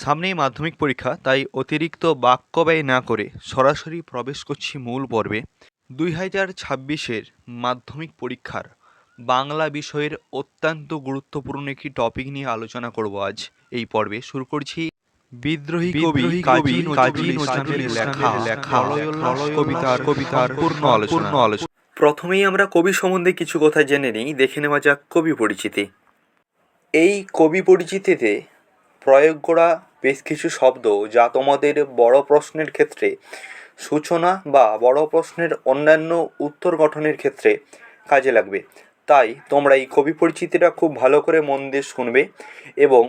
সামনেই মাধ্যমিক পরীক্ষা, তাই অতিরিক্ত বাক্য ব্যয় না করে সরাসরি প্রবেশ করছি মূল পর্বে। 2026-এর মাধ্যমিক পরীক্ষার বাংলা বিষয়ের অত্যন্ত গুরুত্বপূর্ণ একটি টপিক নিয়ে আলোচনা করব আজ এই পর্বে। শুরু করছি বিদ্রোহী কবি কাজী নজরুল ইসলামের লেখা কবিতার পূর্ণ আলোচনা। প্রথমেই আমরা কবি সম্বন্ধে কিছু কথা জেনে নিই, দেখে নেওয়া যাক কবি পরিচিতি। এই কবি পরিচিতিতে প্রয়োগ করা বেশ কিছু শব্দ যা তোমাদের বড় প্রশ্নের ক্ষেত্রে সূচনা বা বড় প্রশ্নের অন্যান্য উত্তর গঠনের ক্ষেত্রে কাজে লাগবে। তাই তোমরা এই কবি পরিচিতিটা খুব ভালো করে মন দিয়ে শুনবে এবং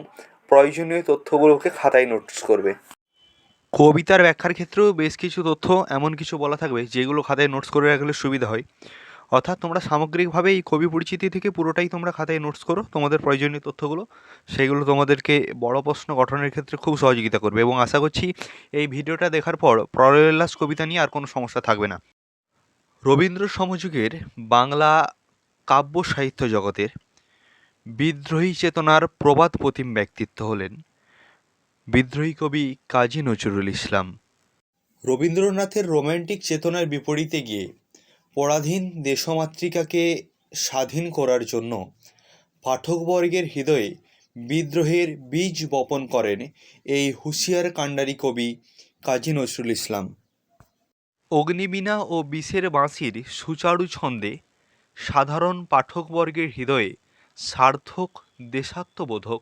প্রয়োজনীয় তথ্যগুলোকে খাতায় নোটস করবে। কবিতার ব্যাখ্যার ক্ষেত্রেও বেশ কিছু তথ্য এমন কিছু বলা থাকবে যেগুলো খাতায় নোটস করে রাখলে সুবিধা হয়। অর্থাৎ তোমরা সামগ্রিকভাবে এই কবি পরিচিতি থেকে পুরোটাই তোমরা খাতায় নোটস করো, তোমাদের প্রয়োজনীয় তথ্যগুলো সেগুলো তোমাদেরকে বড় প্রশ্ন গঠনের ক্ষেত্রে খুব সহযোগিতা করবে এবং আশা করছি এই ভিডিওটা দেখার পর প্রলয়োল্লাস কবিতা নিয়ে আর কোনো সমস্যা থাকবে না। রবীন্দ্র সমযুগের বাংলা কাব্য সাহিত্য জগতের বিদ্রোহী চেতনার প্রবাদ প্রতিম ব্যক্তিত্ব হলেন বিদ্রোহী কবি কাজী নজরুল ইসলাম। রবীন্দ্রনাথের রোম্যান্টিক চেতনার বিপরীতে গিয়ে পরাধীন দেশমাতৃকাকে স্বাধীন করার জন্য পাঠকবর্গের হৃদয়ে বিদ্রোহের বীজ বপন করেন এই হুঁশিয়ার কাণ্ডারি কবি কাজী নজরুল ইসলাম। অগ্নিবীণা ও বিষের বাঁশির সুচারু ছন্দে সাধারণ পাঠকবর্গের হৃদয়ে সার্থক দেশাত্মবোধক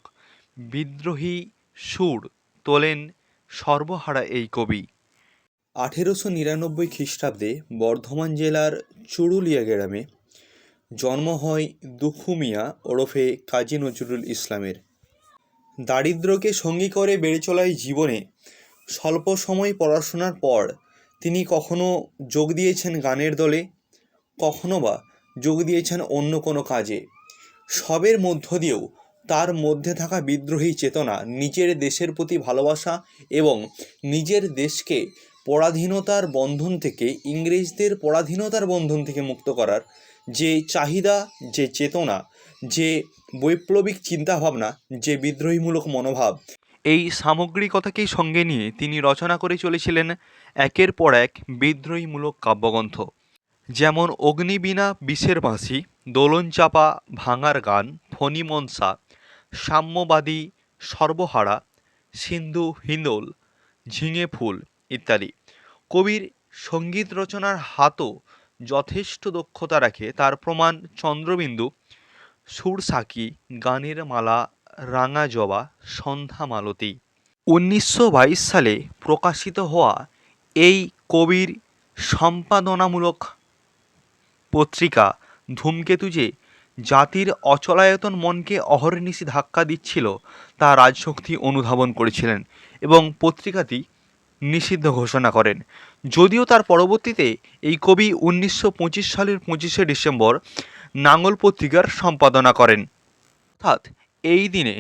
বিদ্রোহী সুর তোলেন সর্বহারা এই কবি। 1899 খ্রিস্টাব্দে বর্ধমান জেলার চুরুলিয়া গ্রামে জন্ম হয় দুখু মিয়া ওরফে কাজী নজরুল ইসলামের। দারিদ্র্যকে সঙ্গী করে বেড়ে চলা এই জীবনে স্বল্প সময় পড়াশোনার পর তিনি কখনো যোগ দিয়েছেন গানের দলে, কখনো বা যোগ দিয়েছেন অন্য কোনো কাজে। সবের মধ্য দিয়েও তার মধ্যে থাকা বিদ্রোহী চেতনা, নিজের দেশের প্রতি ভালোবাসা এবং নিজের দেশকে পরাধীনতার বন্ধন থেকে, ইংরেজদের পরাধীনতার বন্ধন থেকে মুক্ত করার যে চাহিদা, যে চেতনা, যে বৈপ্লবিক চিন্তাভাবনা, যে বিদ্রোহীমূলক মনোভাব, এই সামগ্রিকতাকেই সঙ্গে নিয়ে তিনি রচনা করে চলেছিলেন একের পর এক বিদ্রোহীমূলক কাব্যগ্রন্থ, যেমন অগ্নিবীণা বিষের বাঁশি, দোলন চাপা ভাঙার গান, ফণী মনসা, সাম্যবাদী সর্বহারা, সিন্ধু হিন্দোল, ঝিঙে ফুল ইত্যাদি। কবির সঙ্গীত রচনার হাতও যথেষ্ট দক্ষতা রাখে, তার প্রমাণ চন্দ্রবিন্দু, সুরসাকি, গানের মালা, রাঙা জবা, সন্ধ্যা মালতী। 1922 সালে প্রকাশিত হওয়া এই কবির সম্পাদনামূলক পত্রিকা ধূমকেতু যে জাতির অচলায়তন মনকে অহর্নিশি ধাক্কা দিচ্ছিল তা রাজশক্তি অনুধাবন করেছিলেন এবং পত্রিকাটি নিষিদ্ধ ঘোষণা করেন। যদিও তার পরবর্তীতে এই কবি 1925 সালের 25শে ডিসেম্বর নাঙ্গল পত্রিকার সম্পাদনা করেন। অর্থাৎ এই দিনে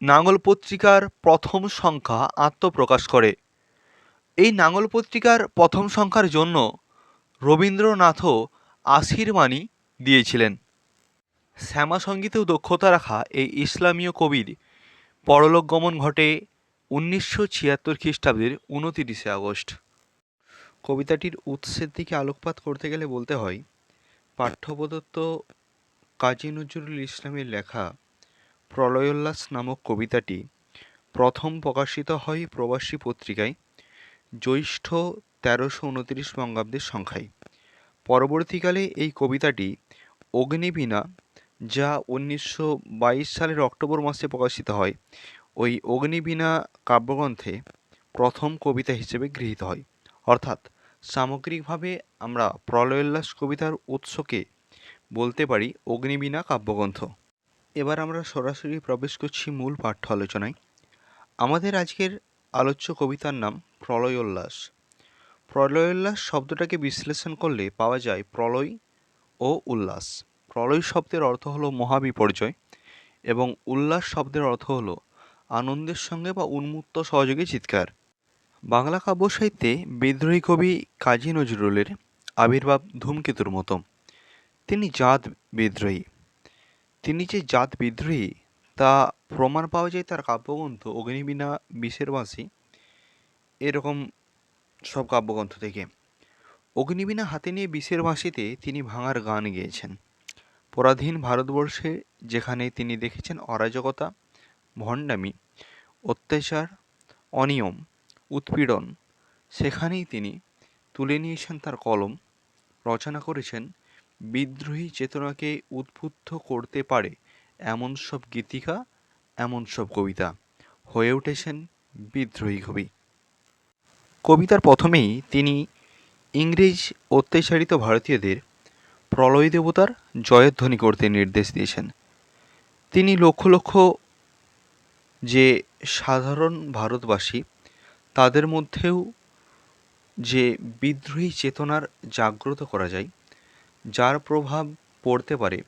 নাঙ্গল পত্রিকার প্রথম সংখ্যা আত্মপ্রকাশ করে। এই নাঙ্গল পত্রিকার প্রথম সংখ্যার জন্য রবীন্দ্রনাথও আশীর্বাণী দিয়েছিলেন। শ্যামা সঙ্গীতেও দক্ষতা রাখা এই ইসলামীয় কবির পরলোক গমন ঘটে 1976 খ্রিস্টাব্দের 29শে আগস্ট। কবিতাটির উৎসের দিকে আলোকপাত করতে গেলে বলতে হয়, পাঠ্যপ্রদত্ত কাজী নজরুল ইসলামের লেখা প্রলয়োল্লাস নামক কবিতাটি প্রথম প্রকাশিত হয় প্রবাসী পত্রিকায় জ্যৈষ্ঠ 1329 বঙ্গাব্দের সংখ্যায়। পরবর্তীকালে এই কবিতাটি অগ্নিবীণা, যা 1922 সালের অক্টোবর মাসে প্রকাশিত হয়, ওই অগ্নিবীণা কাব্যগ্রন্থে প্রথম কবিতা হিসেবে গৃহীত হয়। অর্থাৎ সামগ্রিকভাবে আমরা প্রলয়োল্লাস কবিতার উৎসকে বলতে পারি অগ্নিবীণা কাব্যগ্রন্থ। এবার আমরা সরাসরি প্রবেশ করছি মূল পাঠ্য আলোচনায়। আমাদের আজকের আলোচ্য কবিতার নাম প্রলয়োল্লাস। প্রলয়োল্লাস শব্দটাকে বিশ্লেষণ করলে পাওয়া যায় প্রলয় ও উল্লাস। প্রলয় শব্দের অর্থ হলো মহাবিপর্যয় এবং উল্লাস শব্দের অর্থ হলো আনন্দের সঙ্গে বা উন্মুক্ত সহযোগে চিৎকার। বাংলা কাব্য সাহিত্যে বিদ্রোহী কবি কাজী নজরুলের আবির্ভাব ধূমকেতুর মতো। তিনি জাত বিদ্রোহী। তিনি যে জাত বিদ্রোহী তা প্রমাণ পাওয়া যায় তার কাব্যগ্রন্থ অগ্নিবীণা, বিষের বাঁশি, এরকম সব কাব্যগ্রন্থ থেকে। অগ্নিবীণা হাতে নিয়ে বিষের বাঁশিতে তিনি ভাঙার গান গেয়েছেন। পরাধীন ভারতবর্ষে যেখানে তিনি দেখেছেন অরাজকতা, ভণ্ডামি, অত্যাচার, অনিয়ম, উৎপীড়ন, সেখানেই তিনি তুলে নিয়েছেন তার কলম, রচনা করেছেন বিদ্রোহী চেতনাকে উদ্বুদ্ধ করতে পারে এমন সব গীতিকা, এমন সব কবিতা। হয়ে উঠেছেন বিদ্রোহী কবি। কবিতার প্রথমেই তিনি ইংরেজ অত্যাচারিত ভারতীয়দের প্রলয় দেবতার জয়ধ্বনি করতে নির্দেশ দিয়েছেন। তিনি লক্ষ লক্ষ যে সাধারণ ভারতবাসী, তাদের মধ্যেও যে বিদ্রোহী চেতনার জাগ্রত করা যায়, যার প্রভাব পড়তে পারে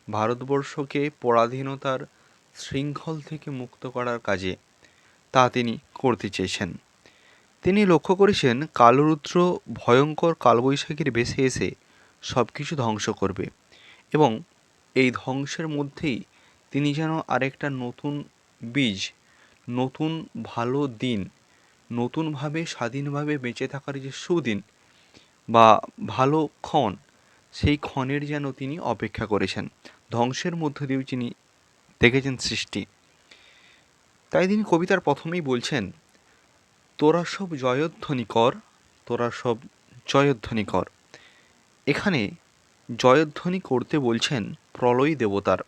ভারতবর্ষকে পরাধীনতার শৃঙ্খল থেকে মুক্ত করার কাজে, তা তিনি করতে চেয়েছেন। তিনি লক্ষ্য করেছেন কালরুদ্র ভয়ঙ্কর কালবৈশাখীর বেশে এসে সব কিছু ধ্বংস করবে, এবং এই ধ্বংসের মধ্যেই তিনি যেন আরেকটা নতুন বীজ, নতুন ভালো দিন, নতুনভাবে স্বাধীনভাবে বেঁচে থাকার যে সুদিন বা ভালো ক্ষণ, সেই ক্ষণের যেন তিনি অপেক্ষা করেছেন। ধ্বংসের মধ্য দিয়েও তিনি দেখেছেন সৃষ্টি। তাই তিনি কবিতার প্রথমেই বলছেন, তোরা সব জয়ধ্বনি কর, তোরা সব জয়ধ্বনি কর। এখানে জয়ধ্বনি করতে বলছেন প্রলয় দেবতার।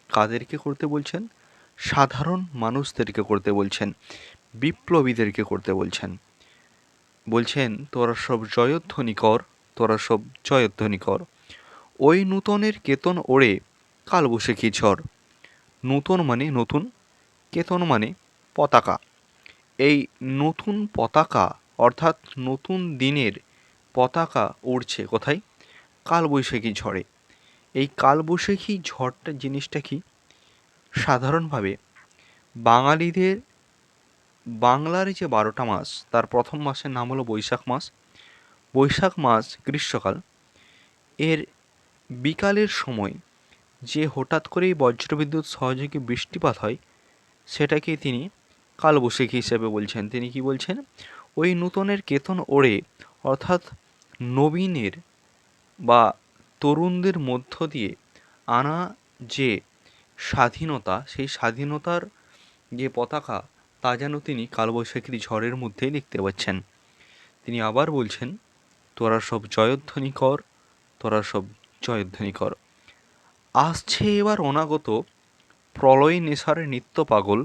কাদেরকে করতে বলছেন? সাধারণ মানুষদেরকে করতে বলছেন, বিপ্লবীদেরকে করতে বলছেন। বলছেন তোরা সব জয়ধ্বনি কর, তোরা সব জয়ধ্বনি কর। ওই নূতনের কেতন ওড়ে কালবৈশাখী ঝড়। নূতন মানে নতুন, কেতন মানে পতাকা। এই নতুন পতাকা অর্থাৎ নতুন দিনের পতাকা উড়ছে কোথায়? কালবৈশাখী ঝড়ে। এই কালবৈশাখী ঝড়টা জিনিসটা কি? সাধারণভাবে বাঙালিদের বাংলার যে 12টা মাস, তার প্রথম মাসের নাম হলো বৈশাখ মাস। বৈশাখ মাস গ্রীষ্মকাল। এর বিকালের সময় যে হঠাৎ করেই বজ্রবিদ্যুৎ সহযোগে বৃষ্টিপাত হয়, সেটাকে তিনি কালবৈশাখী হিসেবে বলছেন। তিনি কি বলছেন? ওই নূতনের কেতন ওড়ে, অর্থাৎ নবীনের বা তরুণদের মধ্য দিয়ে আনা যে স্বাধীনতা, সেই স্বাধীনতার যে পতাকা, তা যেন তিনি কালবৈশাখীর ঝড়ের মধ্যেই দেখতে পাচ্ছেন। তিনি আবার বলছেন, তোরা সব জয়ধ্বনি কর, তোরা সব জয়ধ্বনি কর। আসছে এবার অনাগত প্রলয় নেশার নিত্য পাগল,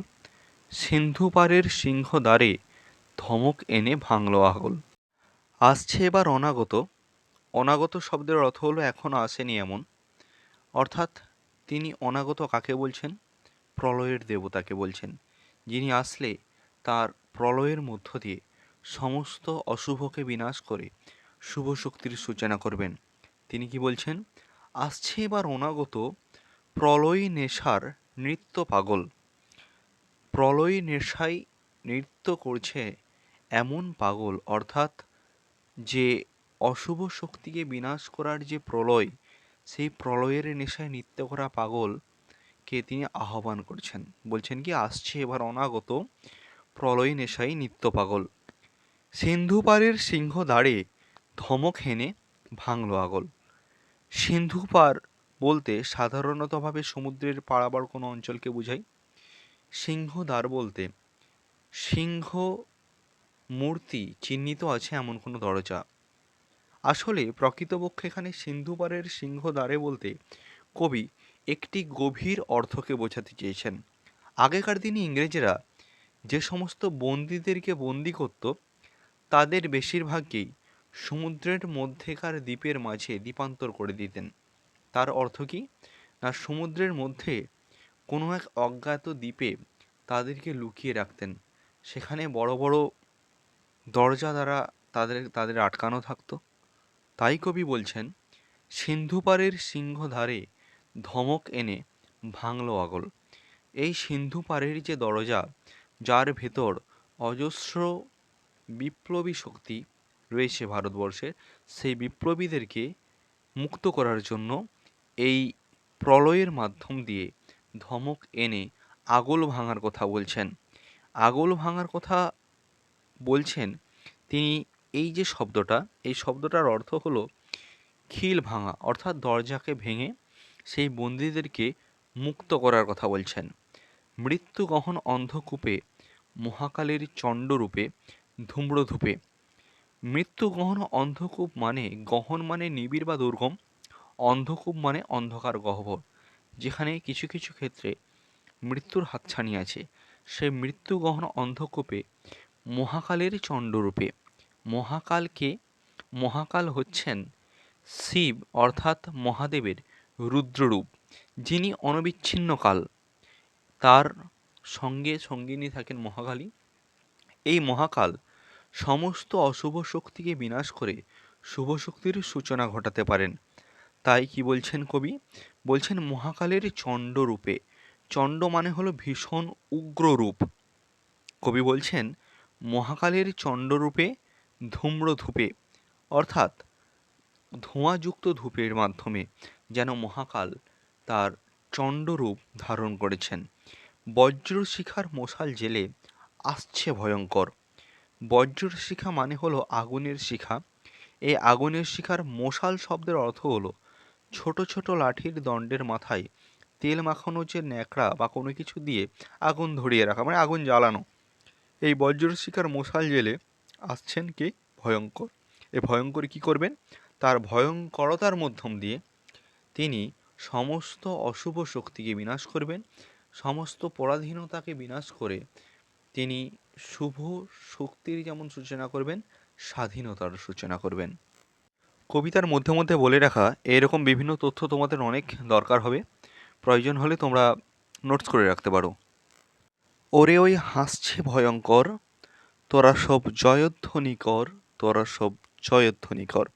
সিন্ধু পারের সিংহ দ্বারে ধমক এনে ভাঙল আগল। আসছে এবার অনাগত। অনাগত শব্দের অর্থ হলো এখনো আসেনি এমন। অর্থাৎ তিনি অনাগত কাকে বলছেন? প্রলয়ের দেবতাকে বলছেন, যিনি আসলে তার প্রলয়ের মধ্য দিয়ে সমস্ত অশুভকে বিনাশ করে শুভ শক্তির সূচনা করবেন। তিনি কি বলছেন? আসছে এবার অনাগত প্রলয় নেশার নৃত্য পাগল। প্রলয় নেশায় নৃত্য করছে এমন পাগল, অর্থাৎ যে অশুভ শক্তিকে বিনাশ করার যে প্রলয়, সেই প্রলয়ের নেশায় নৃত্য করা পাগলকে তিনি আহ্বান করছেন। বলছেন কি, আসছে এবার অনাগত প্রলয় নেশায় নিত্য পাগল, সিন্ধু পারের সিংহ দাঁড়ে ধমক হেনে ভাঙল আগল। সিন্ধু পার বলতে সাধারণতভাবে সমুদ্রের পারাবার কোনো অঞ্চলকে বোঝায়। সিংহদ্বার বলতে সিংহ মূর্তি চিহ্নিত আছে এমন কোনো দরজা। আসলে প্রকৃতপক্ষে এখানে সিন্ধু পারের সিংহদ্বারে বলতে কবি একটি গভীর অর্থকে বোঝাতে চেয়েছেন। আগেকার দিনে ইংরেজরা যে সমস্ত বন্দীদেরকে বন্দি করত, তাদের বেশিরভাগকেই সমুদ্রের মধ্যেকার দ্বীপের মাঝে দ্বীপান্তর করে দিতেন। তার অর্থ কি? না, সমুদ্রের মধ্যে কোনো এক অজ্ঞাত দ্বীপে তাদেরকে লুকিয়ে রাখতেন। সেখানে বড় বড় দরজা দ্বারা তাদের আটকানো থাকতো। তাই কবি বলছেন, সিন্ধু পারের সিংহদ্বারে ধমক এনে ভাঙল আগল। এই সিন্ধু পারের যে দরজা, যার ভেতর অজস্র বিপ্লবী শক্তি রয়েছে ভারতবর্ষের, সেই বিপ্লবীদেরকে মুক্ত করার জন্য এই প্রলয়ের মাধ্যম দিয়ে ধমক এনে আগল ভাঙার কথা বলছেন। আগল ভাঙার কথা বলছেন তিনি। এই যে শব্দটা, এই শব্দটার অর্থ হলো খিল ভাঙা, অর্থাৎ দরজাকে ভেঙে সেই বন্দীদেরকে মুক্ত করার কথা বলছেন। মৃত্যু গহন অন্ধকূপে মহাকালের চণ্ডরূপে ধূম্রধূপে। মৃত্যু গহন অন্ধকূপ মানে, গহন মানে নিবিড় বা দুর্গম, অন্ধকূপ মানে অন্ধকার গহ্বর, যেখানে কিছু কিছু ক্ষেত্রে মৃত্যুর হাতছানি আছে। সেই মৃত্যু গহন অন্ধকূপে মহাকালের চণ্ডরূপে। মহাকাল হচ্ছেন শিব অর্থাৎ মহাদেবের রুদ্ররূপ, যিনি অনবিচ্ছিন্ন কাল। তার সঙ্গে সঙ্গিনী থাকেন মহাকালী। এই মহাকাল সমস্ত অশুভ শক্তিকে বিনাশ করে শুভ শক্তির সূচনা ঘটাতে পারেন। তাই কি বলছেন কবি? বলছেন মহাকালের চণ্ডরূপে। চণ্ড মানে হলো ভীষণ উগ্র রূপ। কবি বলছেন মহাকালের চণ্ডরূপে ধূম্রধূপে, অর্থাৎ ধোঁয়াযুক্ত ধূপের মাধ্যমে যেন মহাকাল তার চণ্ডরূপ ধারণ করেছেন। বজ্রশিখার মশাল জেলে আসছে ভয়ঙ্কর। বজ্রশিখা মানে হলো আগুনের শিখা। এই আগুনের শিখার মশাল শব্দের অর্থ হলো ছোট ছোট লাঠির দণ্ডের মাথায় তেল মাখানো যে ন্যাকড়া বা কোনো কিছু দিয়ে আগুন ধরিয়ে রাখা, মানে আগুন জ্বালানো। এই বজ্রশিখার মশাল জেলে আসছেন কে? ভয়ঙ্কর। এই ভয়ঙ্কর কি করবেন? তার ভয়ঙ্করতার মধ্যম দিয়ে তিনি সমস্ত অশুভ শক্তিকে বিনাশ করবেন, সমস্ত পরাধীনতাকে বিনাশ করে তিনি শুভ শক্তির যেমন সূচনা করবেন, স্বাধীনতার সূচনা করবেন। কবিতার মধ্যে মধ্যে বলে রাখা এরকম বিভিন্ন তথ্য তোমাদের অনেক দরকার হবে। প্রয়োজন হলে তোমরা নোটস করে রাখতে পারো। ওরে ওই হাসছে ভয়ঙ্কর, তোরা সব জয়ধ্বনি কর, তোরা সব জয়ধ্বনি কর।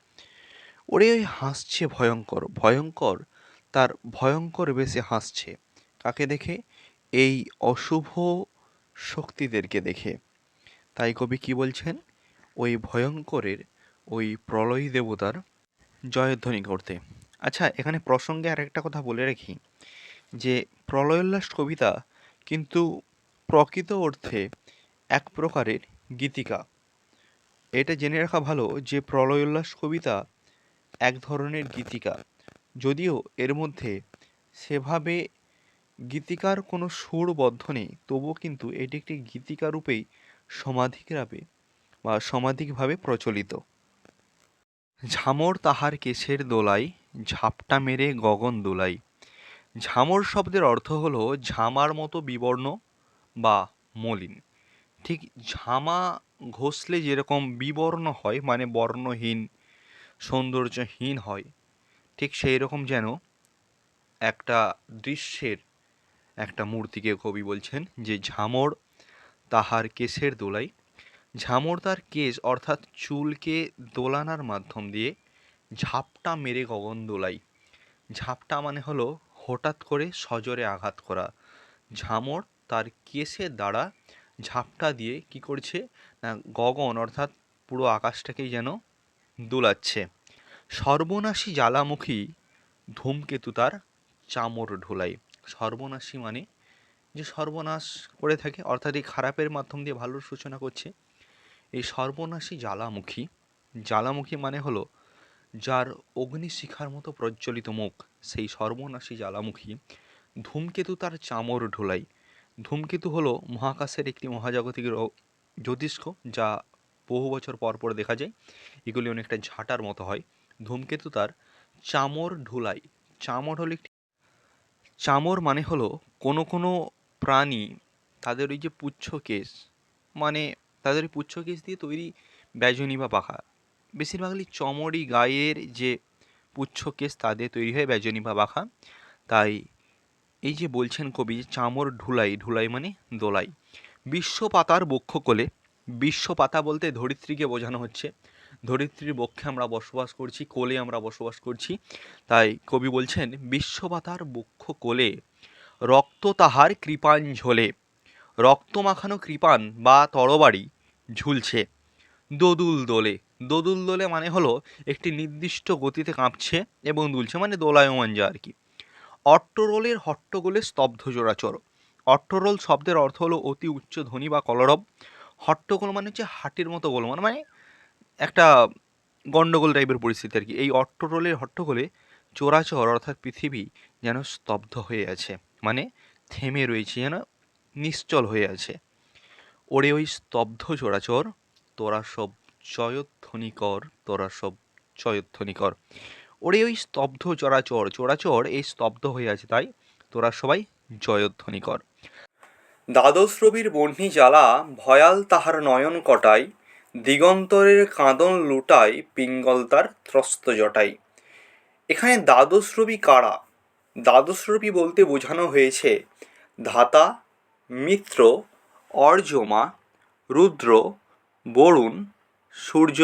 ওরে ওই হাসছে ভয়ঙ্কর। ভয়ঙ্কর তার ভয়ঙ্কর বেশে হাসছে। কাকে দেখে? এই অশুভ শক্তিদেরকে দেখে। তাই কবি কি বলছেন? ওই ভয়ঙ্করের, ওই প্রলয় দেবতার জয়ধ্বনি করতে। আচ্ছা, এখানে প্রসঙ্গে আর একটা কথা বলে রাখি যে প্রলয়োল্লাস কবিতা কিন্তু প্রকৃত অর্থে এক প্রকারের গীতিকা। এটা জেনে রাখা ভালো যে প্রলয়োল্লাস কবিতা এক ধরনের গীতিকা, যদিও এর মধ্যে সেভাবে গীতিকার কোনো সুরবদ্ধ নেই, তবুও কিন্তু এটি একটি গীতিকা রূপেই সমাধিকভাবে প্রচলিত। ঝামর তাহার কেশের দোলাই, ঝাপটা মেরে গগন দোলাই। ঝামর শব্দের অর্থ হলো ঝামার মতো বিবর্ণ বা মলিন। ঠিক ঝামা ঘষলে যেরকম বিবর্ণ হয়, মানে বর্ণহীন, সৌন্দর্যহীন হয়, ঠিক সেই রকম যেন একটা দৃশ্যের একটা মূর্তিকে কবি বলছেন যে ঝামর তাহার কেশের দোলাই। ঝামর তার কেশ অর্থাৎ চুলকে দোলানার মাধ্যম দিয়ে ঝাপটা মেরে গগন দোলাই। ঝাপটা মানে হলো হঠাৎ করে সজোরে আঘাত করা। ঝামর তার কেশের দ্বারা ঝাপটা দিয়ে কি করছে না, গগন অর্থাৎ পুরো আকাশটাকেই যেন দুলাচ্ছে। সর্বনাশী জ্বালামুখী ধূমকেতু তার চামর ঢোলাই। সর্বনাশী মানে যে সর্বনাশ করে থাকে, অর্থাৎ এই খারাপের মাধ্যম দিয়ে ভালোর সূচনা করছে। এই সর্বনাশী জ্বালামুখী, জ্বালামুখী মানে হলো যার অগ্নিশিখার মতো প্রজ্বলিত মুখ, সেই সর্বনাশী জ্বালামুখী ধূমকেতু তার চামর ঢোলাই। ধূমকেতু হলো মহাকাশের একটি মহাজাগতিক জ্যোতিষ্ক, যা বহু বছর পর পর দেখা যায়। এগুলি অনেকটা ঝাঁটার মতো হয়। ধূমকেতু তার চামর ঢোলাই। চামর হলো একটি, চামর মানে হলো কোনো কোনো প্রাণী তাদের ওই যে পুচ্ছ কেশ, মানে তাদের ওই পুচ্ছ কেশ দিয়ে তৈরি ব্যাজনী বা পাখা, বেশিরভাগই চমড়ি গায়ের যে পুচ্ছ কেশ তা দিয়ে তৈরি হয় ব্যাজনী বা পাখা। তাই এই যে বলছেন কবি চামর ঢুলাই, ঢুলাই মানে দোলাই। বিশ্বপাতার বক্ষ কোলে, বিশ্বপাতা বলতে ধরিত্রীকে বোঝানো হচ্ছে। ধরিত্রীর বক্ষে আমরা বসবাস করছি, কোলে আমরা বসবাস করছি। তাই কবি বলছেন বিশ্বপাতার বক্ষ কোলে রক্ত তাহার কৃপাণ ঝোলে। রক্ত মাখানো কৃপাণ বা তরবারি ঝুলছে দোদুল দোলে। দোদুল দোলে মানে হলো একটি নির্দিষ্ট গতিতে কাঁপছে এবং দুলছে, মানে দোলায়মান যা আর কি। অট্টরোলের হট্টগোলে স্তব্ধ চোরাচর। অট্টরোল শব্দের অর্থ হলো অতি উচ্চ ধ্বনি বা কলরব। হট্টগোল মানে হচ্ছে হাটির মতো গোলমাল, মানে একটা গন্ডগোল টাইপের পরিস্থিতি আর কি। এই অট্টরোলের হট্টগোলে চোরাচর অর্থাৎ পৃথিবী যেন স্তব্ধ হয়ে আছে, মানে থেমে রয়েছে, যেন নিশ্চল হয়ে আছে। ওরে ওই স্তব্ধ চোরাচর, তোরা সব জয়ধ্বনি কর, তোরা সব জয়ধ্বনি কর। ওরে ওই স্তব্ধ চরাচর, চোরাচর এই স্তব্ধ হয়ে আছে, তাই তোরা সবাই জয়ধ্বনি কর। দ্বাদশ রবির বহ্নি জ্বালা ভয়াল তাহার নয়ন কটায়, দিগন্তরের কাঁদন লুটায় পিঙ্গল তার ত্রস্ত জটায়। এখানে দ্বাদশ রবি কারা? দ্বাদশ রবি বলতে বোঝানো হয়েছে ধাতা, মিত্র, অর্যমা, রুদ্র, বরুণ, সূর্য,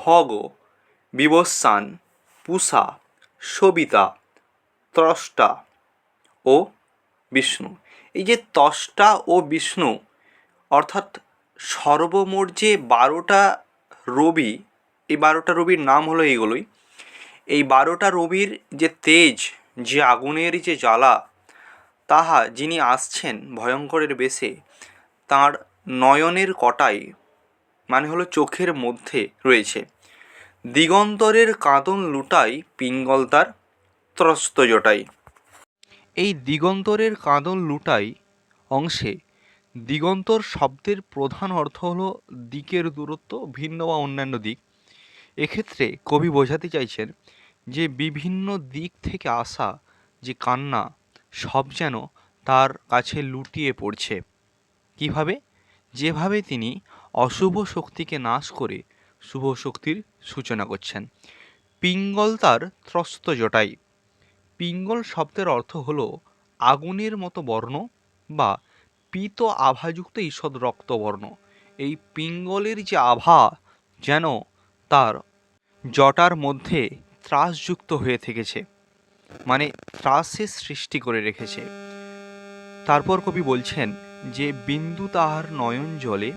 ভগ, বিবস্বান, পূষা, সবিতা, ত্রষ্টা ও বিষ্ণু। এই যে ত্বষ্টা ও বিষ্ণু অর্থাৎ সর্বমোট যে 12টা রবি, এই 12টা রবির নাম হলো এইগুলোই। এই 12টা রবির যে তেজ, যে আগুনের যে জ্বালা, তাহা যিনি আসছেন ভয়ঙ্করের বেশে, তাঁর নয়নের কটায় মানে হলো চোখের মধ্যে রয়েছে। দিগন্তরের কাঁদন লুটাই পিঙ্গল তার ত্রস্ত জটাই। এই দিগন্তরের কাঁদন লুটাই অংশে দিগন্তর শব্দের প্রধান অর্থ হলো দিকের দূরত্ব, ভিন্ন বা অন্যান্য দিক। এক্ষেত্রে কবি বোঝাতে চাইছেন যে বিভিন্ন দিক থেকে আসা যে কান্না, সব যেন তার কাছে লুটিয়ে পড়ছে। কিভাবে? যেভাবে তিনি অশুভ শক্তিকে নাশ করে শুভ শক্তির সূচনা করছেন। পিঙ্গল তার ত্রস্ত জটাই। পিঙ্গল শব্দের অর্থ হল আগুনের মতো বর্ণ বা পীত আভাযুক্ত ঈষৎ রক্তবর্ণ। এই পিঙ্গলের যে আভা যেন তার জটার মধ্যে ত্রাসযুক্ত হয়ে থেকেছে, মানে ত্রাসের সৃষ্টি করে রেখেছে। তারপর কবি বলছেন যে বিন্দু তাহার নয়ন জলে,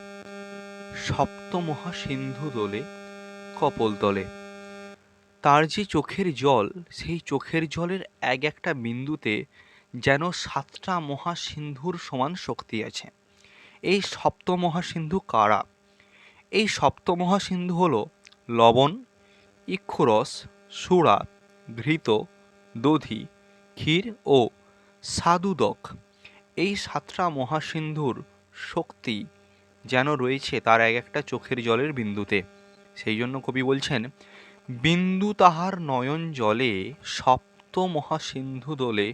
সপ্তমহা সিন্ধু দোলে কপোল তলে। তার যে চোখের জল, সেই চোখের জলের এক একটা বিন্দুতে যেন 7টা মহাসিন্ধুর সমান শক্তি আছে। এই সপ্তমহাসিন্ধু কারা? এই সপ্তমহাসিন্ধু হল লবণ, ইক্ষুরস, সুরা, ঘৃত, দধি, ক্ষীর ও স্বাদুদক। এই 7টা মহাসিন্ধুর শক্তি যেন রয়েছে তার এক একটা চোখের জলের বিন্দুতে। সেই জন্য কবি বলছেন বিন্দু তাহার নয়ন জলে, সপ্ত মহাসিন্ধু দোলে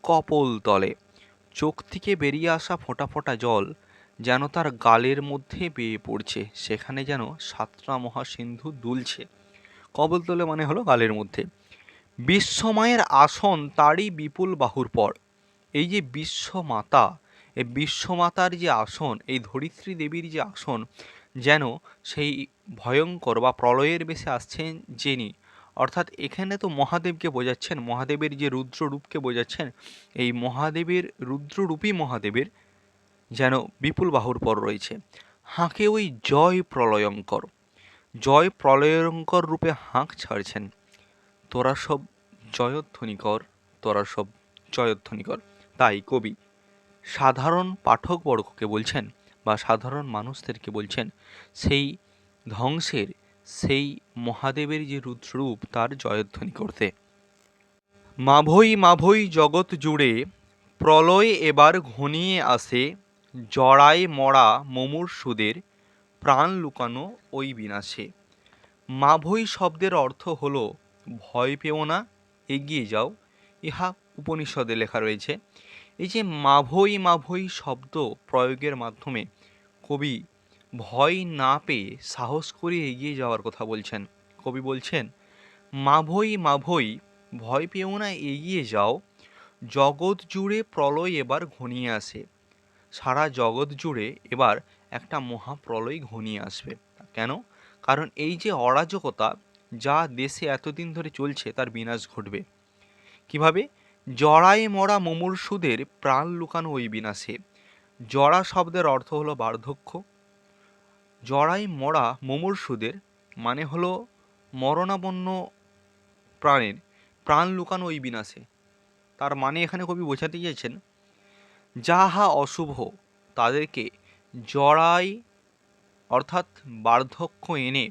কপোল তলে। চোখ থেকে বেরিয়ে আসা ফোঁটা ফোঁটা জল যেন তার গালের মধ্যে বেয়ে পড়ছে, সেখানে যেন 7টা মহাসিন্ধু দুলছে। কপোল তলে মানে হলো গালের মধ্যে। বিশ্বমায়ের আসন তারই বিপুল বাহুর পর। এই যে বিশ্বমাতা, এই বিশ্বমাতার যে আসন, এই ধরিত্রী দেবীর যে আসন, যেন সেই ভয়ঙ্কর বা প্রলয়ের বেশে আসছেন যিনি, অর্থাৎ এখানে তো মহাদেবকে বোঝাচ্ছেন, মহাদেবের যে রুদ্ররূপকে বোঝাচ্ছেন। এই মহাদেবের রুদ্ররূপী মহাদেবের যেন বিপুল বাহুর পর রয়েছে। হাঁকে ওই জয় প্রলয়ঙ্কর, জয় প্রলয়ঙ্কর রূপে হাঁক ছাড়ছেন। তোরা সব জয়ধ্বনি কর, তোরা সব জয়ধ্বনি কর। তাই কবি সাধারণ পাঠকবর্গকে বলছেন বা সাধারণ মানুষদেরকে বলছেন সেই ধ্বংসের, সেই মহাদেবের যে রুদ্ররূপ তার জয়ধ্বনি করতে। মাভৈ মাভৈ জগৎ জুড়ে প্রলয় এবার ঘনিয়ে আসে, জড়ায় মরা মুমূর্ষুদের প্রাণ লুকানো ওই বিনাশে। মাভৈ শব্দের অর্থ হল ভয় পেও না, এগিয়ে যাও। ইহা উপনিষদে লেখা রয়েছে। এই যে মাভৈ মাভৈ শব্দ প্রয়োগের মাধ্যমে কবি ভয় না পেয়ে সাহস করে এগিয়ে যাওয়ার কথা বলছেন। কবি বলছেন মাভৈ মাভৈ, ভয় পেও না, এগিয়ে যাও। জগৎ জুড়ে প্রলয় এবার ঘনিয়ে আসে। সারা জগৎ জুড়ে এবার একটা মহাপ্রলয় ঘনিয়ে আসবে। কেন? কারণ এই যে অরাজকতা যা দেশে এতদিন ধরে চলছে তার বিনাশ ঘটবে। কিভাবে? জড়ায় মরা মুমূর্ষুদের প্রাণ লুকানো ওই বিনাশে। জড়া শব্দের অর্থ হলো বার্ধক্য। জড়ায় মরা মুমূর্ষুদের মানে হলো মরণাপন্ন প্রাণের প্রাণ লুকানো ওই বিনাশে। তার মানে এখানে কবি বোঝাতে চেয়েছেন যাহা অশুভ তাদেরকে জড়াই অর্থাৎ বার্ধক্য এনে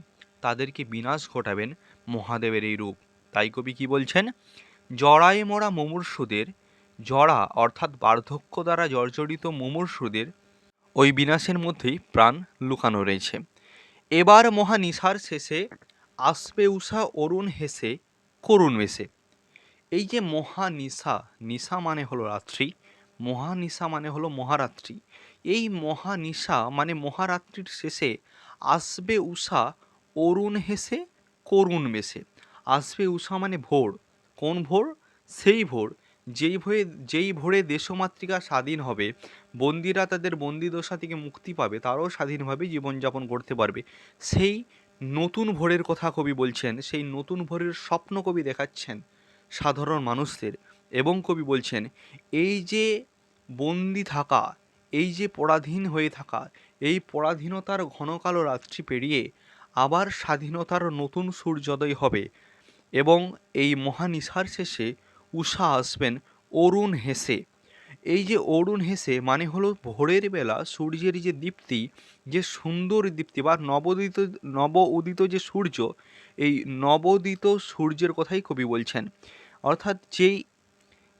তাদেরকে বিনাশ ঘটাবেন মহাদেবের এই রূপ। তাই কবি কি বলছেন, জড়ায় মোরা মুমূর্ষুদের, জড়া অর্থাৎ বার্ধক্য দ্বারা জর্জরিত মুমূর্ষুদের ওই বিনাশের মধ্যেই প্রাণ লুকানো রয়েছে। এবার মহানিশার শেষে আসবে উষা অরুণ হেসে করুণ বেশে। এই যে মহানিশা, নিশা মানে হলো রাত্রি, মহানিশা মানে হলো মহারাত্রি। এই মহানিশা মানে মহারাত্রির শেষে আসবে উষা অরুণ হেসে করুণ বেশে। আসবে উষা মানে ভোর। কোন ভোর? সেই ভোর যেই ভোরে দেশমাতৃকা স্বাধীন হবে, বন্দিরা তাদের বন্দিদশা থেকে মুক্তি পাবে, তারাও স্বাধীনভাবে জীবনযাপন করতে পারবে। সেই নতুন ভোরের কথা কবি বলছেন, সেই নতুন ভোরের স্বপ্ন কবি দেখাচ্ছেন সাধারণ মানুষদের। এবং কবি বলছেন, এই যে বন্দি থাকা, এই যে পরাধীন হয়ে থাকা, এই পরাধীনতার ঘন কালো রাত্রি পেরিয়ে আবার স্বাধীনতার নতুন সূর্যোদয় হবে এবং এই মহানিশার শেষে উষা আসবেন অরুণ হেসে। এই যে অরুণ হেসে মানে হলো ভোরের বেলা সূর্যের যে দীপ্তি, যে সুন্দর দীপ্তি বা নব উদিত যে সূর্য, এই নবোদিত সূর্যের কথাই কবি বলছেন। অর্থাৎ যেই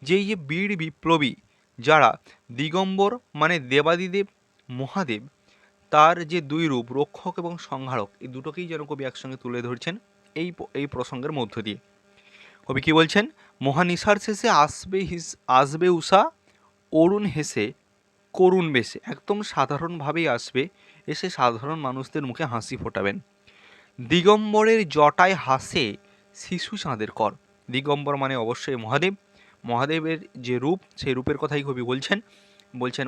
যেই যে বীর বিপ্লবী যারা দিগম্বর মানে দেবাদিদেব মহাদেব, তার যে দুই রূপ রক্ষক এবং সংহারক, এই দুটোকেই যেন কবি একসঙ্গে তুলে ধরছেন এই প্রসঙ্গের মধ্য দিয়ে। কবি কি বলছেন, মহানিশার শেষে আসবে উষা অরুণ হেসে করুণ বেশে। একদম সাধারণভাবেই আসবে, এসে সাধারণ মানুষদের মুখে হাসি ফোটাবেন। দিগম্বরের জটায় হাসে শিশু চাঁদের কর। দিগম্বর মানে অবশ্যই মহাদেব। মহাদেবের যে রূপ, সেই রূপের কথাই কবি বলছেন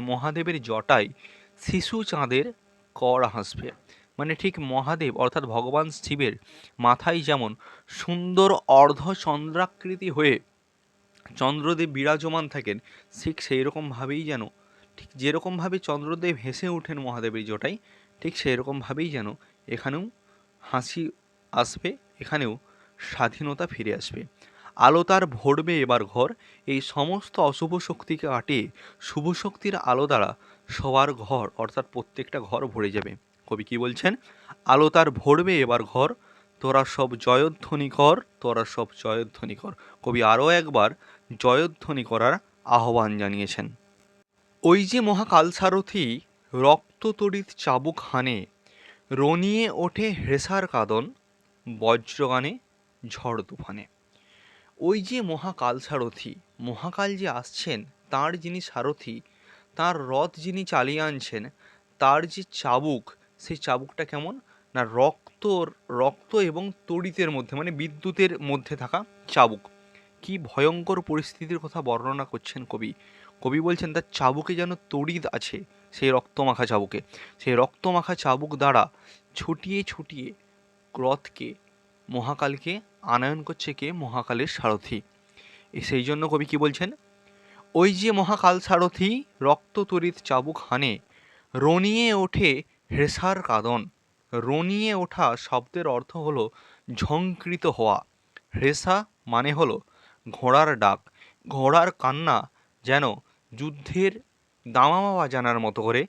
মহাদেবের জটায় শিশু চাঁদের কর হাসবে। মানে ঠিক মহাদেব অর্থাৎ ভগবান শিবের মাথায় যেমন সুন্দর অর্ধচন্দ্রাকৃতি হয়ে চন্দ্রদেব বিরাজমান থাকেন, ঠিক সেই রকমভাবেই যেন, ঠিক যেরকমভাবে চন্দ্রদেব হেসে ওঠেন মহাদেবের জটায়, ঠিক সেই রকমভাবেই যেন এখানেও হাসি আসবে, এখানেও স্বাধীনতা ফিরে আসবে। আলো তার ভরবে এবার ঘর, এই সমস্ত অশুভ শক্তিকে কাটিয়ে শুভ শক্তির আলো দ্বারা সবার ঘর অর্থাৎ প্রত্যেকটা ঘর ভরে যাবে। কবি কি বলছেন, আলো তার ভরবে এবার ঘর, তোরা সব জয়ধ্বনি কর, তোরা সব জয়ধ্বনি কর। কবি আরও একবার জয়ধ্বনি করার আহ্বান জানিয়েছেন। ওই যে মহাকাল সারথি রক্ততড়িৎ চাবুক হানে, রনিয়ে ওঠে হেসার কাদন, বজ্রগানে ঝড় তুফানে। ওই যে মহাকাল সারথি, মহাকাল যে আসছেন, তার যিনি সারথি, তার রথ যিনি চালিয়ে আনছেন, তার যে চাবুক, সেই চাবুকটা কেমন না রক্ত এবং তড়িতের মধ্যে মানে বিদ্যুতের মধ্যে থাকা চাবুক। কি ভয়ঙ্কর পরিস্থিতির কথা বর্ণনা করছেন কবি। কবি বলছেন তার চাবুকে যেন তড়িৎ আছে, সেই রক্তমাখা চাবুকে। সেই রক্তমাখা চাবুক দ্বারা ছুটিয়ে ছুটিয়ে রথকে, মহাকালকে আনয়ন করছে কে? মহাকালের সারথি। সেই জন্য কবি কি বলছেন, ওই যে মহাকাল সারথি রক্ত তড়িৎ চাবুক হানে, রনিয়ে ওঠে হেসার কাদন। রনিয়ে ওঠা শব্দের অর্থ হলো ঝঙ্কৃত হওয়া। হেসা মানে হলো ঘোড়ার ডাক, ঘোড়ার কান্না যেন যুদ্ধের দামামা বাজানোর মতো করে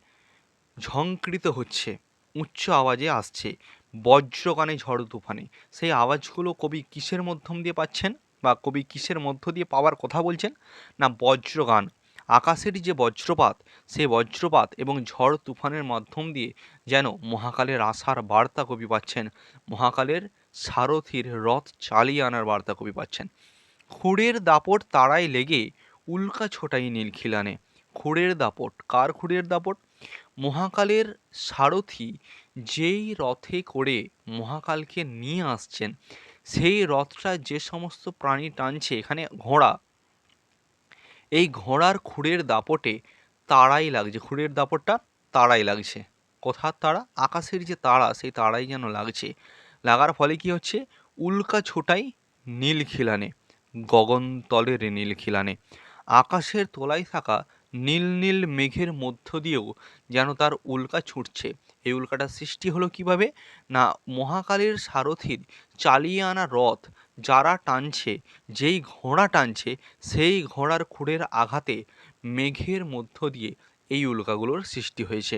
ঝঙ্কৃত হচ্ছে, উচ্চ আওয়াজে আসছে। বজ্রগানে ঝড় তুফানে, সেই আওয়াজগুলো কবি কিসের মাধ্যম দিয়ে পাচ্ছেন বা কবি কিসের মধ্য দিয়ে পাওয়ার কথা বলছেন না বজ্রগান। আকাশের যে বজ্রপাত, সেই বজ্রপাত এবং ঝড় তুফানের মাধ্যম দিয়ে যেন মহাকালের আসার বার্তা কবি পাচ্ছেন, মহাকালের সারথির রথ চালিয়ে আনার বার্তা কবি পাচ্ছেন। খুঁড়ের দাপট তারায় লেগে উল্কা ছোটাই নীলখিলানে। খুঁড়ের দাপট, কার খুঁড়ের দাপট? মহাকালের সারথি যেই রথে করে মহাকালকে নিয়ে আসছেন, সেই রথটা যে সমস্ত প্রাণী টানছে, এখানে ঘোড়া, এই ঘোড়ার খুঁড়ের দাপটে তারাই লাগছে, খুঁড়ের দাপটটা তারাই লাগছে। কোথার তারা? আকাশের যে তারা, সেই তারাই যেন লাগছে। লাগার ফলে কি হচ্ছে? উল্কা ছোটাই নীল খিলানে, গগনতলের নীল খিলানে। আকাশের তলায় থাকা নীল নীল মেঘের মধ্য দিয়েও যেন তার উল্কা ছুটছে। এই উল্কাটার সৃষ্টি হলো কিভাবে না মহাকালের সারথির চালিয়ে আনা রথ যারা টানছে, যেই ঘোড়া টানছে, সেই ঘোড়ার খুঁড়ের আঘাতে মেঘের মধ্য দিয়ে এই উল্কাগুলোর সৃষ্টি হয়েছে।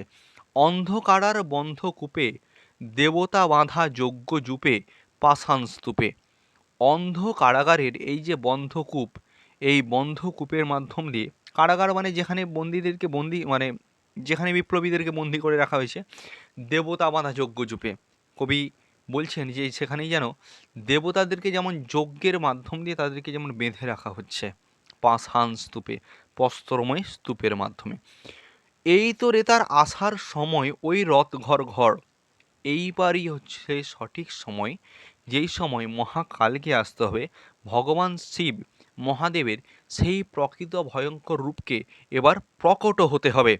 অন্ধকারার বন্ধকূপে দেবতা বাঁধা যজ্ঞ জূপে পাষাণ স্তূপে। অন্ধ কারাগারের এই যে বন্ধকূপ, এই বন্ধকূপের মাধ্যম দিয়ে, কারাগার মানে যেখানে বন্দীদেরকে বন্দি মানে যেখানে বিপ্লবীদেরকে বন্দি করে রাখা হয়েছে, দেবতা বাঁধা যজ্ঞজূপে। কবি বলছেন যে সেখানেই যেন দেবতাদেরকে যেমন যজ্ঞের মাধ্যম দিয়ে তাদেরকে যেমন বেঁধে রাখা হচ্ছে পাষাণ স্তূপে, প্রস্তরময় স্তূপের মাধ্যমে। এই তো রে তার আসার সময় ওই রথ ঘর ঘর। এইবারই হচ্ছে সঠিক সময়, যেই সময় মহাকালকে আসতে হবে। ভগবান শিব মহাদেবের সেই প্রকৃত ভয়ঙ্কর রূপকে এবার প্রকট হতে হবে।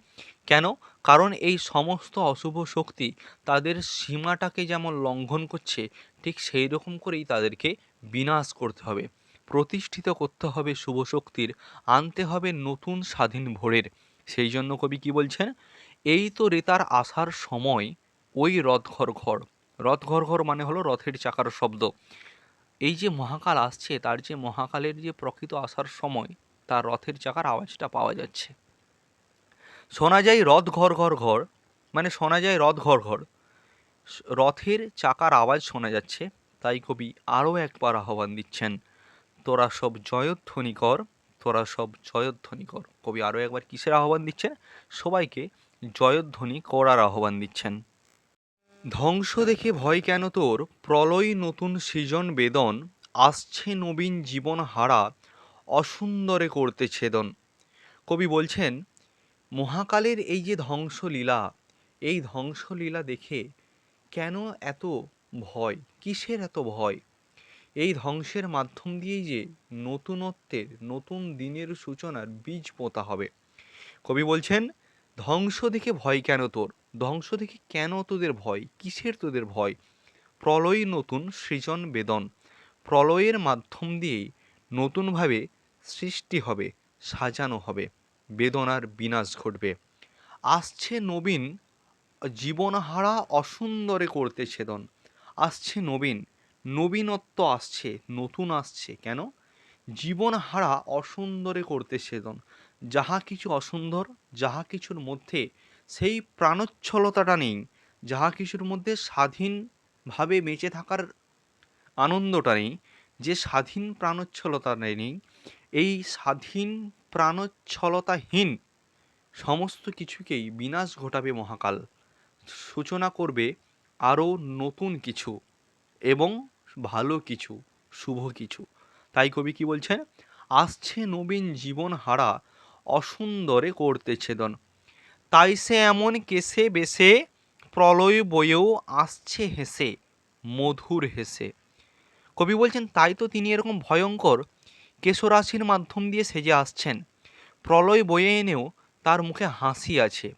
কেন? কারণ এই সমস্ত অশুভ শক্তি তাদের সীমাটাকে যেমন লঙ্ঘন করছে, ঠিক সেই রকম করেই তাদেরকে বিনাশ করতে হবে, প্রতিষ্ঠিত করতে হবে শুভ শক্তির, আনতে হবে নতুন স্বাধীন ভোরের। সেই জন্য কবি কি বলছেন? এই তো রেতার আসার সময় ওই রথ ঘর ঘর। রথ ঘর ঘর মানে হলো রথের চাকার শব্দ। এই যে মহাকাল আসছে, তার যে মহাকালের যে প্রকৃত আসার সময়, তার রথের চাকার আওয়াজটা পাওয়া যাচ্ছে। শোনা যায় রথ ঘর ঘর ঘর, মানে শোনা যায় রথ ঘর ঘর, রথের চাকার আওয়াজ শোনা যাচ্ছে। তাই কবি আরও একবার আহ্বান দিচ্ছেন, তোরা সব জয়ধ্বনি কর, তোরা সব জয়ধ্বনি কর। কবি আরও একবার কিসের আহ্বান দিচ্ছেন? সবাইকে জয়ধ্বনি করার আহ্বান দিচ্ছেন। ধ্বংস দেখে ভয় কেন তোর, প্রলয় নতুন সৃজন বেদন, আসছে নবীন জীবন হারা, অসুন্দরে করতে ছেদন। কবি বলছেন মহাকালের এই যে ধ্বংসলীলা, এই ধ্বংসলীলা দেখে কেন এত ভয়, কিসের এত ভয়? এই ধ্বংসের মাধ্যম দিয়েই যে নতুনত্বের, নতুন দিনের সূচনার বীজ পোঁতা হবে। কবি বলছেন ধ্বংস দেখে ভয় কেন তোর, ধ্বংস দেখে কেন তোদের ভয়, কিসের তোদের ভয়? প্রলয় নতুন সৃজন বেদন, প্রলয়ের মাধ্যম দিয়েই নতুনভাবে সৃষ্টি হবে, সাজানো হবে, বেদনার বিনাশ ঘটবে। আসছে নবীন জীবনহারা, অসুন্দরে করতে ছেদন। আসছে নবীন, নবীনত্ব আসছে, নতুন আসছে। কেন? জীবনহারা, অসুন্দরে করতে ছেদন। যাহা কিছু অসুন্দর, যাহা কিছুর মধ্যে সেই প্রাণোচ্ছলতাটা নেই, যাহা কিছুর মধ্যে স্বাধীনভাবে বেঁচে থাকার আনন্দটা নেই, যে স্বাধীন প্রাণোচ্ছলতা নেই, এই স্বাধীন প্রাণোচ্ছলতাহীন সমস্ত কিছুকেই বিনাশ ঘটাবে মহাকাল, সূচনা করবে আরও নতুন কিছু এবং ভালো কিছু, শুভ কিছু। তাই কবি কি বলছেন? আসছে নবীন জীবন হারা, অসুন্দরে করতে ছেদন। তাই সে এমন কেসে বেসে, প্রলয় বয়েও আসছে হেসে, মধুর হেসে। কবি বলছেন তাই তো তিনি এরকম ভয়ঙ্কর কেশরাশির মাধ্যম দিয়ে সেজে আসছেন, প্রলয় বয়ে এনেও তার মুখে হাসি আছে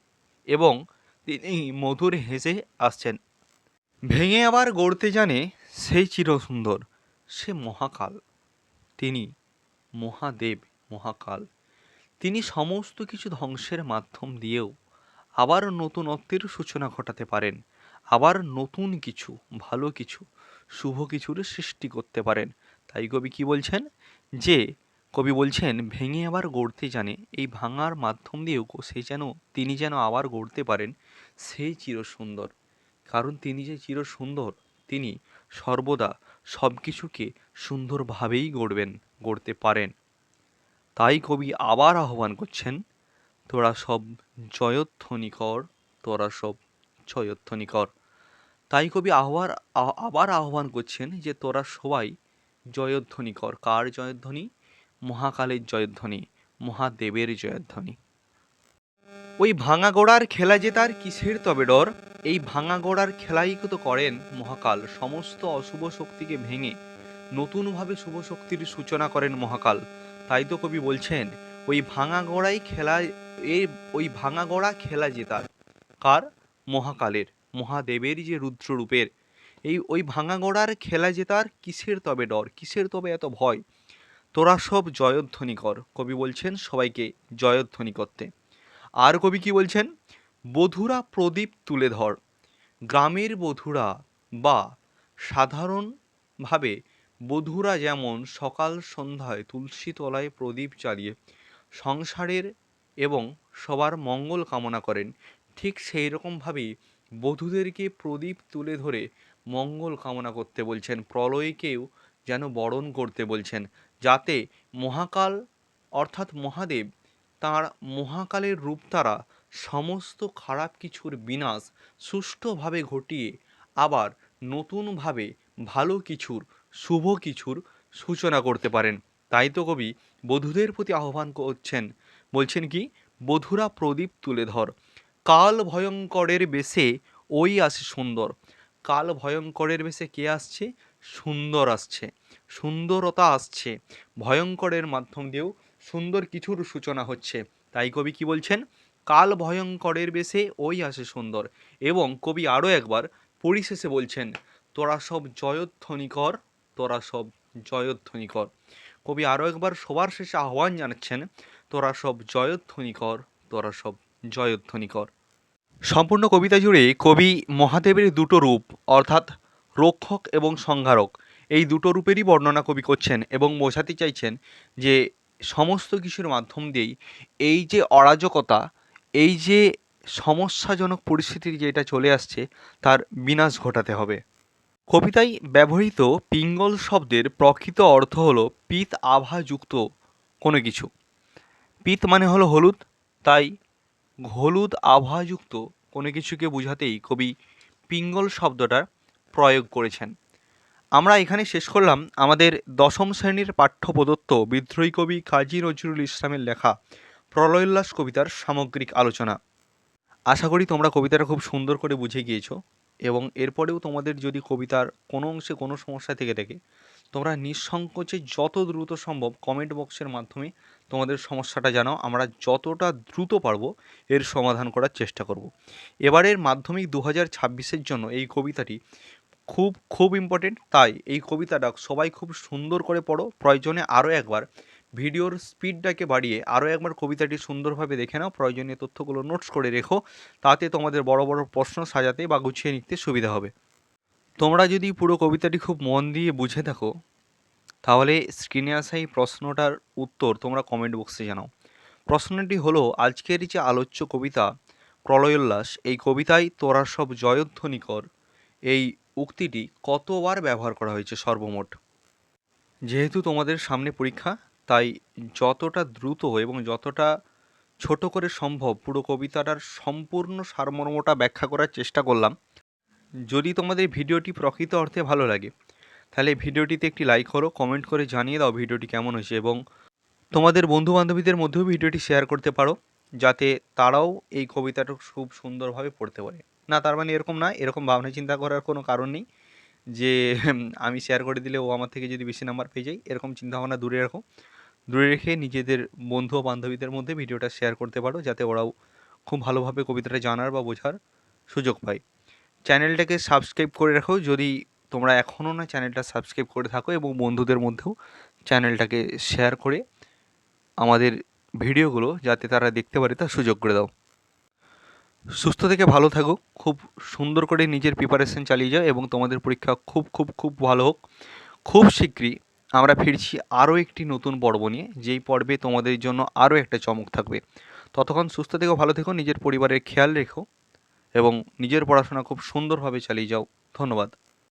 এবং তিনি মধুর হেসে আসছেন। ভেঙে আবার গড়তে জানে সেই চিরসুন্দর, সে মহাকাল, তিনি মহাদেব, মহাকাল। তিনি সমস্ত কিছু ধ্বংসের মাধ্যম দিয়েও আবার নতুনত্বের সূচনা ঘটাতে পারেন, আবার নতুন কিছু, ভালো কিছু, শুভ কিছুর সৃষ্টি করতে পারেন। তাই কবি কি বলছেন? যে কবি বলছেন ভেঙে আবার গড়তে জানে, এই ভাঙার মাধ্যম দিয়েও তিনি যেন আবার গড়তে পারেন সেই চিরসুন্দর। কারণ তিনি যে চিরসুন্দর, তিনি সর্বদা সব কিছুকে সুন্দরভাবেই গড়তে পারেন। তাই কবি আবার আহ্বান করছেন, তোরা সব জয়ধ্বনি কর, তোরা সব জয়ধ্বনি কর। তাই কবি আবার আহ্বান করছেন যে তোরা সবাই জয়ধ্বনি কর। কার জয়ধ্বনি? মহাকালের জয়ধ্বনি, মহাদেবের জয়ধ্বনি। ওই ভাঙা গোড়ার খেলা যে তার কিসের তবে ডর, এই ভাঙা গোড়ার খেলাই তো করেন মহাকাল, সমস্ত অশুভ শক্তিকে ভেঙে নতুনভাবে শুভ শক্তির সূচনা করেন মহাকাল। তাই তো কবি বলছেন ওই ভাঙা গোড়াই খেলা, ওই ভাঙা গোড়া খেলা যে তার, কার? মহাকালের, মহাদেবের যে রুদ্ররূপের। ওই ভাঙা গোড়ার খেলা যে তার কিসের তবে ডর, কিসের তবে এত ভয়? তোরা সব জয়ধ্বনি কর। কবি বলছেন সবাইকে জয়ধ্বনি করতে। আর কবি কি বলছেন? বধূরা প্রদীপ তুলে ধর। গ্রামের বধূরা বা সাধারণভাবে বধূরা যেমন সকাল সন্ধ্যায় তুলসী তলায় প্রদীপ জ্বালিয়ে সংসারের এবং সবার মঙ্গল কামনা করেন। ঠিক সেই রকমভাবেই বধূদেরকে প্রদীপ তুলে ধরে মঙ্গল কামনা করতে বলছেন, প্রলয়কেও যেন বরণ করতে বলছেন, যাতে মহাকাল অর্থাৎ মহাদেব তাঁর মহাকালের রূপ দ্বারা সমস্ত খারাপ কিছুর বিনাশ সুষ্ঠুভাবে ঘটিয়ে আবার নতুনভাবে ভালো কিছুর, শুভ কিছুর সূচনা করতে পারেন। তাই তো কবি বধূদের প্রতি আহ্বান করছেন, বলছেন কি, বধূরা প্রদীপ তুলে ধর, কাল ভয়ঙ্করের বেশে ওই আসে সুন্দর। কাল ভয়ঙ্করের বেশে কে আসছে? সুন্দর আসছে, সুন্দরতা আসছে, ভয়ঙ্করের মাধ্যম দিয়েও সুন্দর কিছুর সূচনা হচ্ছে। তাই কবি কি বলছেন? কাল ভয়ঙ্করের বেশে ওই আসে সুন্দর। এবং কবি আরও একবার পরিশেষে বলছেন, তোরা সব জয়ধ্বনি কর, তোরা সব জয়ধ্বনি কর। কবি আরও একবার সবার শেষে আহ্বান জানাচ্ছেন, তোরা সব জয়ধ্বনি কর, তোরা সব জয়ধ্বনি কর। সম্পূর্ণ কবিতা জুড়ে কবি মহাদেবের দুটো রূপ অর্থাৎ রক্ষক এবং সংহারক, এই দুটো রূপেরই বর্ণনা কবি করছেন এবং বোঝাতে চাইছেন যে সমস্ত কিছুর মাধ্যম দিয়েই এই যে অরাজকতা, এই যে সমস্যাজনক পরিস্থিতির যেটা চলে আসছে তার বিনাশ ঘটাতে হবে। কবিতায় ব্যবহৃত পিঙ্গল শব্দের প্রকৃত অর্থ হলো পিত আভাযুক্ত কোনো কিছু। পিত মানে হলো হলুদ, তাই হলুদ আভাযুক্ত কোনো কিছুকে বোঝাতেই কবি পিঙ্গল শব্দটার প্রয়োগ করেছেন। আমরা এখানে শেষ করলাম আমাদের দশম শ্রেণীর পাঠ্য প্রদত্ত বিদ্রোহী কবি কাজী নজরুল ইসলামের লেখা প্রলয়োল্লাস কবিতার সামগ্রিক আলোচনা। আশা করি তোমরা কবিতাটা খুব সুন্দর করে বুঝে গিয়েছো এবং এরপরেও তোমাদের যদি কবিতার কোনো অংশে কোনো সমস্যা থেকে থাকে, তোমরা নিঃসংকোচে যত দ্রুত সম্ভব কমেন্ট বক্সের মাধ্যমে তোমাদের সমস্যাটা জানাও। আমরা যতটা দ্রুত পারবো এর সমাধান করার চেষ্টা করব। এবারের মাধ্যমিক 2026-এর জন্য এই কবিতাটি খুব খুব ইম্পর্টেন্ট, তাই এই কবিতাটা সবাই খুব সুন্দর করে পড়ো। প্রয়োজনে আরও একবার ভিডিওর স্পিডটাকে বাড়িয়ে আরও একবার কবিতাটি সুন্দরভাবে দেখে নাও, প্রয়োজনীয় তথ্যগুলো নোটস করে রেখো, তাতে তোমাদের বড় বড় প্রশ্ন সাজাতে বা গুছিয়ে নিতে সুবিধা হবে। তোমরা যদি পুরো কবিতাটি খুব মন দিয়ে বুঝে থাকো, তাহলে স্ক্রিনে আসা এই প্রশ্নটার উত্তর তোমরা কমেন্ট বক্সে জানাও। প্রশ্নটি হলো, আজকের যে আলোচ্য কবিতা প্রলয়োল্লাস, এই কবিতায় তোরা সব জয়ধ্বনি কর, এই উক্তিটি কতবার ব্যবহার করা হয়েছে সর্বমোট? যেহেতু তোমাদের সামনে পরীক্ষা, তাই যতটা দ্রুত এবং যতটা ছোট করে সম্ভব পুরো কবিতাটার সম্পূর্ণ সারমর্মটা ব্যাখ্যা করার চেষ্টা করলাম। যদি তোমাদের ভিডিওটি প্রকৃত অর্থে ভালো লাগে, তাহলে ভিডিওটিতে একটি লাইক করো, কমেন্ট করে জানিয়ে দাও ভিডিওটি কেমন হয়েছে এবং তোমাদের বন্ধুবান্ধবীদের মধ্যেও ভিডিওটি শেয়ার করতে পারো, যাতে তারাও এই কবিতাটা খুব সুন্দরভাবে পড়তে পারে। না, তার মানে এরকম না, এরকম ভাবনা চিন্তা করার কোনো কারণ নেই যে আমি শেয়ার করে দিলে ও আমার থেকে যদি বেশি নাম্বার পেয়ে যায়, এরকম চিন্তাভাবনা দূরে রাখো। দূরে রেখে নিজেদের বন্ধু ও বান্ধবীদের মধ্যে ভিডিওটা শেয়ার করতে পারো, যাতে ওরাও খুব ভালোভাবে কবিতাটা জানার বা বোঝার সুযোগ পায়। চ্যানেলটাকে সাবস্ক্রাইব করে রাখো যদি তোমরা এখনও না চ্যানেলটা সাবস্ক্রাইব করে থাকো, এবং বন্ধুদের মধ্যেও চ্যানেলটাকে শেয়ার করে আমাদের ভিডিওগুলো যাতে তারা দেখতে পারে তার সুযোগ করে দাও। সুস্থ থেকে ভালো থাকো, খুব সুন্দর করে নিজের প্রিপারেশন চালিয়ে যাও এবং তোমাদের পরীক্ষা খুব খুব খুব ভালো হোক। খুব শীঘ্রই আমরা ফিরছি আরও একটি নতুন পর্ব নিয়ে, যেই পর্বে তোমাদের জন্য আরও একটা চমক থাকবে। ততক্ষণ সুস্থ থেকো, ভালো থেকো, নিজের পরিবারের খেয়াল রেখো এবং নিজের পড়াশোনা খুব সুন্দরভাবে চালিয়ে যাও। ধন্যবাদ।